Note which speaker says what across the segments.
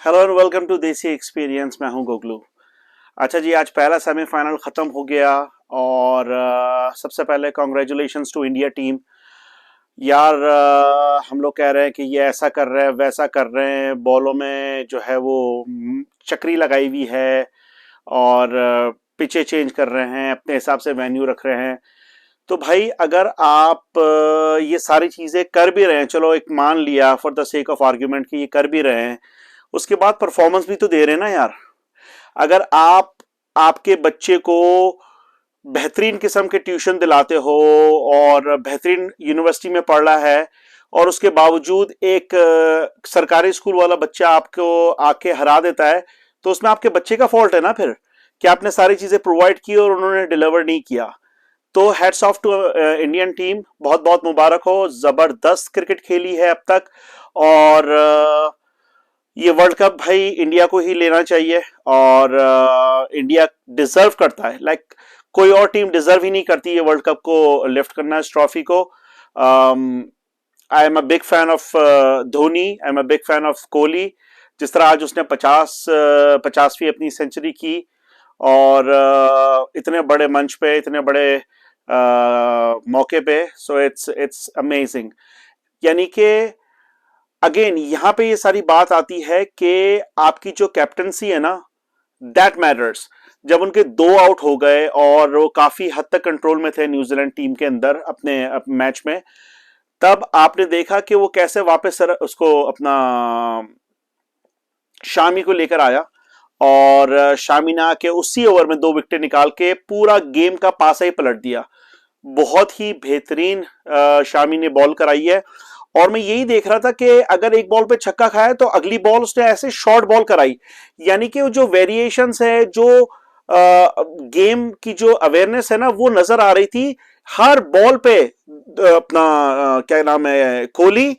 Speaker 1: Hello and welcome to देसी experience. मैं हूं गोगलू। अच्छा जी, आज पहला सेमीफाइनल खत्म हो गया और सबसे पहले कॉन्ग्रेचुलेशंस टू इंडिया टीम। यार हम लोग कह रहे हैं कि ये ऐसा कर रहे हैं वैसा कर रहे हैं, बॉलों में जो है वो चक्री लगाई हुई है और पिचे चेंज कर रहे हैं, अपने हिसाब से वेन्यू रख रहे हैं। तो भाई अगर आप ये सारी चीजें कर भी रहे हैं, चलो एक मान लिया for the sake of argument कि ये कर भी रहे हैं, उसके बाद परफॉर्मेंस भी तो दे रहे हैं ना यार। अगर आप आपके बच्चे को बेहतरीन किस्म के ट्यूशन दिलाते हो और बेहतरीन यूनिवर्सिटी में पढ़ रहा है और उसके बावजूद एक सरकारी स्कूल वाला बच्चा आपको आके हरा देता है, तो उसमें आपके बच्चे का फॉल्ट है ना फिर, कि आपने सारी चीजें प्रोवाइड की और उन्होंने डिलीवर नहीं किया। तो heads off to Indian team, बहुत बहुत मुबारक हो, जबरदस्त क्रिकेट खेली है अब तक। और ये वर्ल्ड कप भाई इंडिया को ही लेना चाहिए और इंडिया डिजर्व करता है। लाइक कोई और टीम डिजर्व ही नहीं करती ये वर्ल्ड कप को लिफ्ट करना, इस ट्रॉफी को। I am a big fan of Dhoni, I am a big fan of Kohli. जिस तरह आज उसने 50वीं अपनी सेंचुरी की और इतने बड़े मंच पे, इतने बड़े मौके पे, सो इट्स अमेजिंग। यानी कि अगेन यहां पे ये सारी बात आती है कि आपकी जो कैप्टनसी है ना, दैट मैटर्स। जब उनके दो आउट हो गए और वो काफी हद तक कंट्रोल में थे न्यूजीलैंड टीम के अंदर अपने मैच में, तब आपने देखा कि वो कैसे वापस उसको अपना शामी को लेकर आया और शामी ने आके उसी ओवर में 2 विकेट निकाल के पूरा गेम का पासा ही पलट दिया। बहुत ही बेहतरीन शामी ने बॉल कराई है। और मैं यही देख रहा था कि अगर एक बॉल पे छक्का खाया तो अगली बॉल उसने ऐसे शॉर्ट बॉल कराई। यानी कि जो वेरिएशंस है, जो गेम की जो अवेयरनेस है ना, वो नजर आ रही थी हर बॉल पे। अपना क्या नाम है, कोहली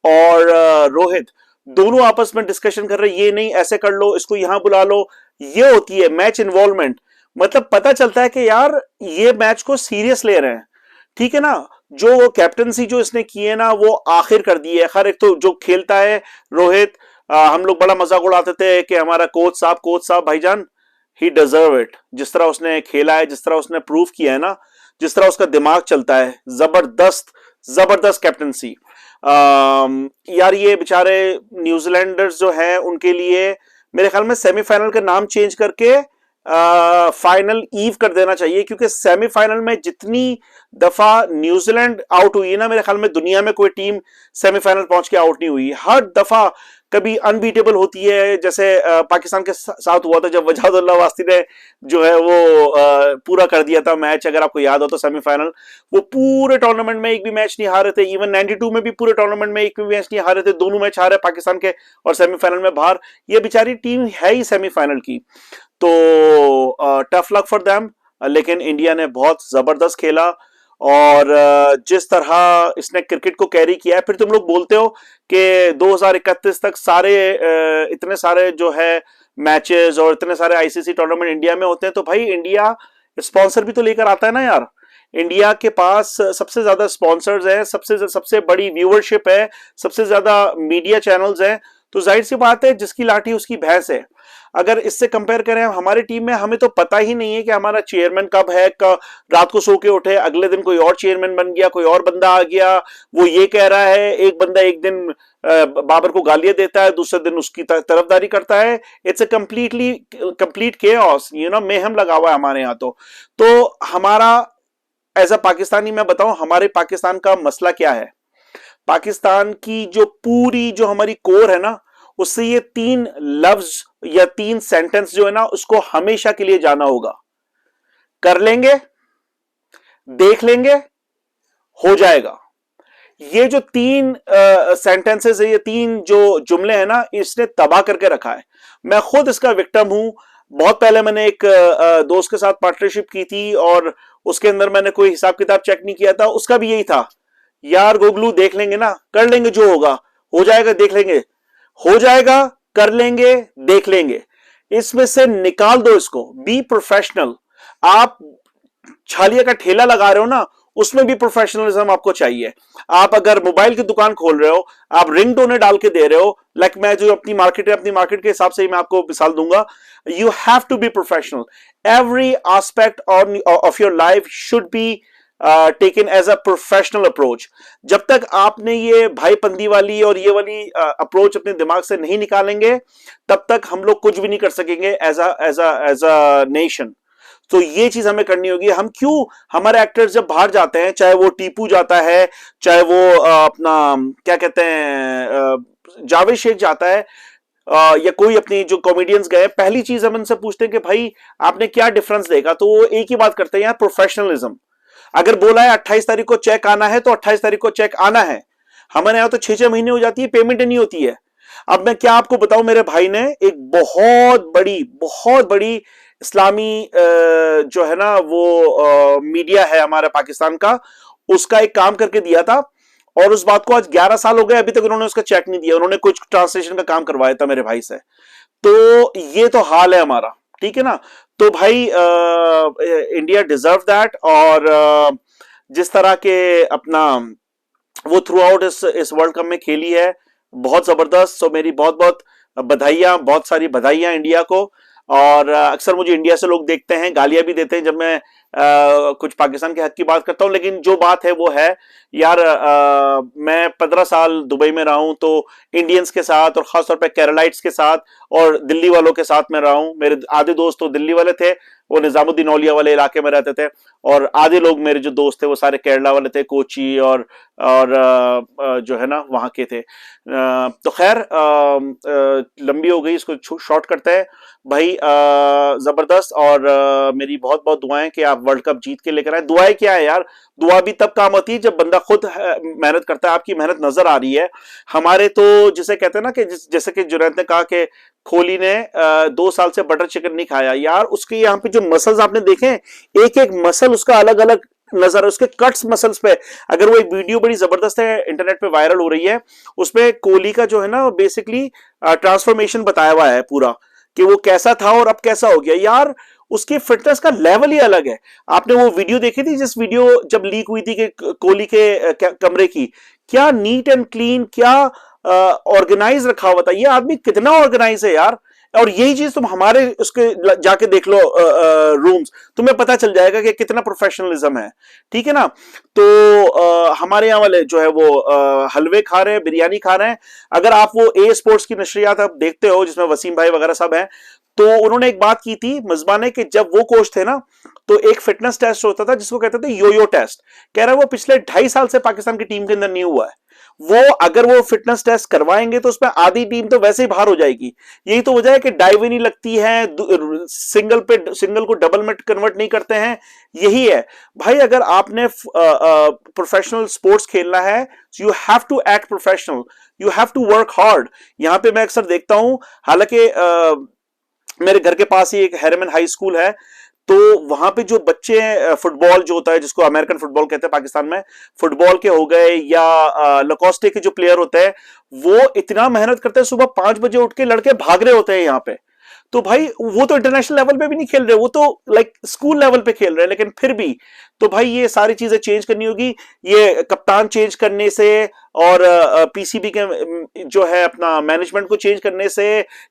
Speaker 1: और रोहित दोनों आपस में डिस्कशन कर रहे, ये नहीं ऐसे कर लो, इसको यहां बुला लो। ये होती है मैच इन्वॉल्वमेंट। मतलब पता चलता है कि यार ये मैच को सीरियस ले रहे हैं। ठीक है ना। जो कैप्टनसी जो इसने की है ना, वो आखिर कर दी है। हर एक तो जो खेलता है रोहित, हम लोग बड़ा मजाक उड़ाते थे कि हमारा कोच साहब भाईजान, ही डिजर्व इट। जिस तरह उसने खेला है, जिस तरह उसने प्रूव किया है ना, जिस तरह उसका दिमाग चलता है, जबरदस्त जबरदस्त कैप्टनसी। यार ये बेचारे न्यूजीलैंडर्स जो हैं उनके लिए मेरे ख्याल में सेमीफाइनल का नाम चेंज करके फाइनल ईव कर देना चाहिए, क्योंकि सेमीफाइनल में जितनी दफा न्यूजीलैंड आउट हुई है ना, मेरे ख्याल में दुनिया में कोई टीम सेमीफाइनल पहुंच के आउट नहीं हुई। हर दफा कभी अनबीटेबल होती है, जैसे पाकिस्तान के साथ हुआ था जब वजादुल्ला वास्ती ने जो है वो पूरा कर दिया था मैच, अगर आपको याद हो तो सेमीफाइनल। वो पूरे टूर्नामेंट में एक भी मैच नहीं हारे थे। इवन 92 में भी पूरे टूर्नामेंट में एक भी मैच नहीं हारे थे। दोनों मैच हारे पाकिस्तान के और सेमीफाइनल में बाहर। ये बेचारी टीम है ही सेमीफाइनल की। तो टफ लक फॉर देम। लेकिन इंडिया ने बहुत जबरदस्त खेला और जिस तरह इसने क्रिकेट को कैरी किया है, फिर तुम लोग बोलते हो कि 2031 तक सारे इतने सारे जो है मैचेस और इतने सारे आईसीसी टूर्नामेंट इंडिया में होते हैं, तो भाई इंडिया स्पॉन्सर भी तो लेकर आता है ना यार। इंडिया के पास सबसे ज्यादा स्पॉन्सर्स हैं, सबसे सबसे बड़ी व्यूअरशिप है, सबसे ज्यादा मीडिया चैनल्स हैं। तो जाहिर सी बात है, जिसकी लाठी उसकी भैंस है। अगर इससे कंपेयर करें हमारी टीम में, हमें तो पता ही नहीं है कि हमारा चेयरमैन कब है। रात को सो के उठे, अगले दिन कोई और चेयरमैन बन गया, कोई और बंदा आ गया, वो ये कह रहा है। एक बंदा एक दिन बाबर को गालियां देता है, दूसरे दिन उसकी तरफदारी करता है। It's a complete chaos, mayhem लगा हुआ है हमारे यहाँ। तो हमारा एज अ पाकिस्तानी मैं बताऊं, हमारे पाकिस्तान का मसला क्या है। पाकिस्तान की जो पूरी जो हमारी कोर है ना, उससे ये 3 लफ्ज या 3 सेंटेंस जो है ना, उसको हमेशा के लिए जाना होगा। कर लेंगे, देख लेंगे, हो जाएगा। ये जो 3 सेंटेंसेस है, ये 3 जो जुमले हैं ना, इसने तबाह करके रखा है। मैं खुद इसका विक्टिम हूं। बहुत पहले मैंने एक दोस्त के साथ पार्टनरशिप की थी और उसके अंदर मैंने कोई हिसाब किताब चेक नहीं किया था। उसका भी यही था, यार गोगलू देख लेंगे ना, कर लेंगे, जो होगा हो जाएगा, देख लेंगे, हो जाएगा, कर लेंगे, देख लेंगे। इसमें से निकाल दो इसको। Be professional. आप छालिया का ठेला लगा रहे हो ना, उसमें भी प्रोफेशनलिज्म आपको चाहिए। आप अगर मोबाइल की दुकान खोल रहे हो, आप रिंग टोने डाल के दे रहे हो, लाइक मैं जो अपनी मार्केट है, अपनी मार्केट के हिसाब से ही मैं आपको मिसाल दूंगा। You have to be professional. Every aspect of your life should be taken as a professional approach. जब तक आपने ये भाईपंदी वाली और ये वाली अप्रोच अपने दिमाग से नहीं निकालेंगे, तब तक हम लोग कुछ भी नहीं कर सकेंगे एज अ नेशन। तो ये चीज हमें करनी होगी। हम क्यों, हमारे एक्टर्स जब बाहर जाते हैं, चाहे वो टीपू जाता है, चाहे वो अपना क्या कहते हैं जावेद शेख जाता है, या कोई अपनी जो कॉमेडियंस गए, पहली चीज हम उनसे पूछते हैं कि भाई आपने क्या डिफरेंस देखा, तो वो एक ही बात करते हैं यार, प्रोफेशनलिज्म। अगर बोला है 28 तारीख को चेक आना है तो 28 तारीख को चेक आना है। हमारे यहां तो 6-6 महीने हो जाती है, पेमेंट नहीं होती है। अब मैं क्या आपको बताऊं, मेरे भाई ने एक बहुत बड़ी इस्लामी जो है ना वो मीडिया है हमारे पाकिस्तान का, उसका एक काम करके दिया था, और उस बात को आज 11 साल हो गए, अभी तक उन्होंने उसका चेक नहीं दिया। उन्होंने कुछ ट्रांसलेशन का काम करवाया था मेरे भाई से। तो ये तो हाल है हमारा, ठीक है ना। तो भाई इंडिया डिजर्व दैट। और जिस तरह के अपना वो थ्रू आउट इस वर्ल्ड कप में खेली है, बहुत जबरदस्त। तो मेरी बहुत बहुत बधाइयां, बहुत सारी बधाइयां इंडिया को। और अक्सर मुझे इंडिया से लोग देखते हैं, गालियां भी देते हैं जब मैं कुछ पाकिस्तान के हक की बात करता हूं, लेकिन जो बात है वो है यार। मैं 15 साल दुबई में रहा हूं, तो इंडियंस के साथ और खासतौर पे केरलाइट्स के साथ और दिल्ली वालों के साथ में रहा हूं। मेरे आधे दोस्त तो दिल्ली वाले थे, वो निजामुद्दीन औलिया वाले इलाके में रहते थे, और आधे लोग मेरे जो दोस्त थे वो सारे केरला वाले थे, कोची और जो है ना वहां के थे। तो खैर लंबी हो गई, इसको शॉर्ट करते हैं भाई। जबरदस्त। और मेरी बहुत बहुत दुआएं कि आप वर्ल्ड कप जीत के लेकर आए। दुआएं क्या है यार, दुआ भी तब काम आती है जब बंदा खुद मेहनत करता है, आपकी मेहनत नजर आ रही है। हमारे तो जिसे कहते हैं ना कि जैसे कि जुनैद ने कहा कि कोहली ने 2 साल से बटर चिकन नहीं खाया यार, उसके यहाँ पे जो मसल्स आपने देखे, एक एक मसल उसका अलग अलग नजर है, उसके कट्स मसल्स पे। अगर वो एक वीडियो बड़ी जबरदस्त है, इंटरनेट पे वायरल हो रही है, उसमें कोहली का जो है ना बेसिकली ट्रांसफॉर्मेशन बताया हुआ है पूरा, कि वो कैसा था और अब कैसा हो गया यार। उसकी फिटनेस का लेवल ही अलग है। आपने वो वीडियो देखी थी, जिस वीडियो जब लीक हुई थी कि कोहली के कमरे की, क्या नीट एंड क्लीन, क्या ऑर्गेनाइज रखा हुआ था। ये आदमी कितना ऑर्गेनाइज है यार। और यही चीज तुम हमारे उसके जाके देख लो रूम्स, तुम्हें पता चल जाएगा कि कितना प्रोफेशनलिज्म है, ठीक है ना। तो हमारे यहाँ वाले जो है वो हलवे खा रहे हैं, बिरयानी खा रहे हैं। अगर आप वो ए स्पोर्ट्स की नशरियात आप देखते हो, जिसमें वसीम भाई वगैरह सब हैं, तो उन्होंने एक बात की थी मिसबा ने, कि जब वो कोच थे ना, तो एक फिटनेस टेस्ट होता था जिसको कहते थे यो यो टेस्ट। कह रहा है वो पिछले 2.5 साल से पाकिस्तान की टीम के अंदर नहीं हुआ है। वो अगर वो फिटनेस टेस्ट करवाएंगे तो उसमें आधी टीम तो वैसे ही बाहर हो जाएगी। यही तो वजह है कि डाइव नहीं लगती है, सिंगल को डबल में कन्वर्ट नहीं करते हैं। यही है भाई, अगर आपने प्रोफेशनल स्पोर्ट्स खेलना है, you have to act professional, you have to work hard. यहां पे मैं अक्सर देखता हूं, हालांकि मेरे घर के पास ही एक हेरमन हाई स्कूल है, तो वहां पे जो बच्चे फुटबॉल जो होता है, जिसको अमेरिकन फुटबॉल कहते हैं पाकिस्तान में, फुटबॉल के हो गए या लकोस्टे के जो प्लेयर होते हैं, वो इतना मेहनत करते हैं, सुबह 5 बजे उठ के लड़के भाग रहे होते हैं यहाँ पे। तो भाई वो तो इंटरनेशनल लेवल पे भी नहीं खेल रहे, वो तो लाइक स्कूल लेवल पे खेल रहे हैं, लेकिन फिर भी तो भाई ये सारी चीजें चेंज करनी होगी। ये कप्तान चेंज करने से और पीसीबी के जो है अपना मैनेजमेंट को चेंज करने से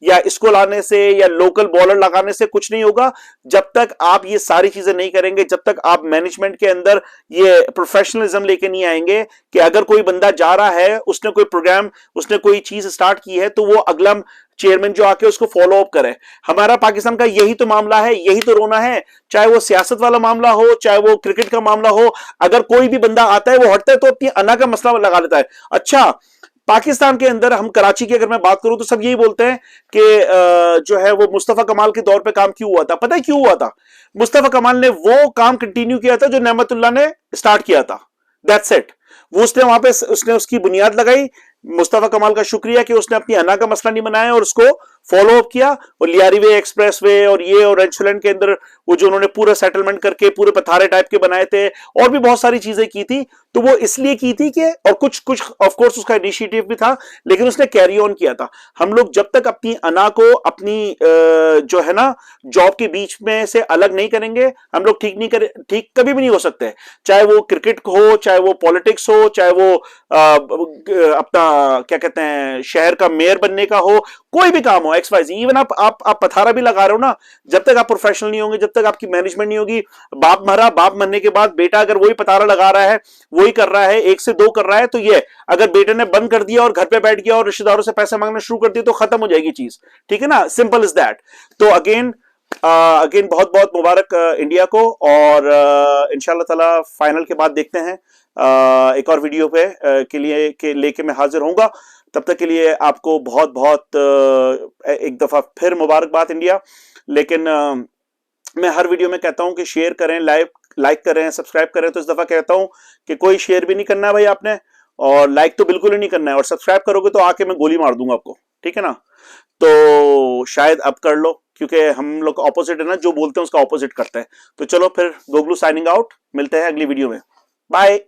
Speaker 1: या इसको लाने से या लोकल बॉलर लगाने से कुछ नहीं होगा। जब तक आप ये सारी चीजें नहीं करेंगे, जब तक आप मैनेजमेंट के अंदर ये प्रोफेशनलिज्म लेके नहीं आएंगे कि अगर कोई बंदा जा रहा है, उसने कोई प्रोग्राम, उसने कोई चीज स्टार्ट की है, तो वो अगला चेयरमैन जो आके उसको फॉलो अप करे। हमारा पाकिस्तान का यही तो मामला है, यही तो रोना है। चाहे वो सियासत वाला मामला हो, चाहे वो क्रिकेट का मामला हो, अगर कोई भी बंदा आता है वो हटता है तो अपनी अना का मसला लगा लेता है। अच्छा, पाकिस्तान के अंदर हम कराची की अगर मैं बात करूं तो सब यही बोलते हैं कि जो है वो मुस्तफा कमाल के दौर पे काम क्यों हुआ था। पता है क्यों हुआ था? मुस्तफा कमाल ने वो काम कंटिन्यू किया था जो नेमतुल्लाह ने स्टार्ट किया था। That's it. वो उसने वहां पे उसने उसकी बुनियाद लगाई, मुस्तफा कमाल का शुक्रिया कि उसने अपनी अना का मसला नहीं बनाया और उसको फॉलो अप किया, और लियारी वे एक्सप्रेस वे और ये और रेंचुलन के अंदर वो जो उन्होंने पूरा सेटलमेंट करके पूरे पथारे टाइप के बनाए थे और भी बहुत सारी चीजें की थी, तो वो इसलिए की थी कि, और कुछ कुछ ऑफ कोर्स उसका इनिशिएटिव भी था, लेकिन उसने कैरी ऑन किया था। हम लोग जब तक अपनी अना को अपनी जो है ना जॉब के बीच में से अलग नहीं करेंगे, हम लोग ठीक कभी भी नहीं हो सकते। चाहे वो क्रिकेट हो, चाहे वो पॉलिटिक्स हो, चाहे वो अपना क्या कहते हैं शहर का मेयर बनने का हो, कोई भी काम हो, एक्स वाई जी, इवन आप पथारा भी लगा रहे हो ना, जब तक आप प्रोफेशनल नहीं होंगे, जब तक आपकी मैनेजमेंट नहीं होगी, बाप मरा, बाप मरने के बाद बेटा अगर वही पथारा लगा रहा है, वही कर रहा है, 1 से 2 कर रहा है, तो ये अगर बेटे ने बंद कर दिया और घर पे बैठ गया और रिश्तेदारों से पैसे मांगना शुरू कर दिया, तो खत्म हो जाएगी चीज। ठीक है ना, सिंपल इज दैट। तो अगेन बहुत बहुत मुबारक इंडिया को, और इंशाल्लाह ताला फाइनल के बाद देखते हैं। एक और वीडियो पे के लेके मैं हाजिर होऊंगा। तब तक के लिए आपको बहुत बहुत एक दफा फिर मुबारकबाद इंडिया। लेकिन मैं हर वीडियो में कहता हूं कि शेयर करें, लाइक करें, सब्सक्राइब करें। तो इस दफा कहता हूं कि कोई शेयर भी नहीं करना है भाई आपने, और लाइक तो बिल्कुल ही नहीं करना है, और सब्सक्राइब करोगे तो आके मैं गोली मार दूंगा आपको। ठीक है ना, तो शायद अब कर लो, क्योंकि हम लोग ऑपोजिट है ना, जो बोलते हैं उसका ऑपोजिट करते हैं। तो चलो फिर, गोगलू साइनिंग आउट, मिलते हैं अगली वीडियो में, बाय।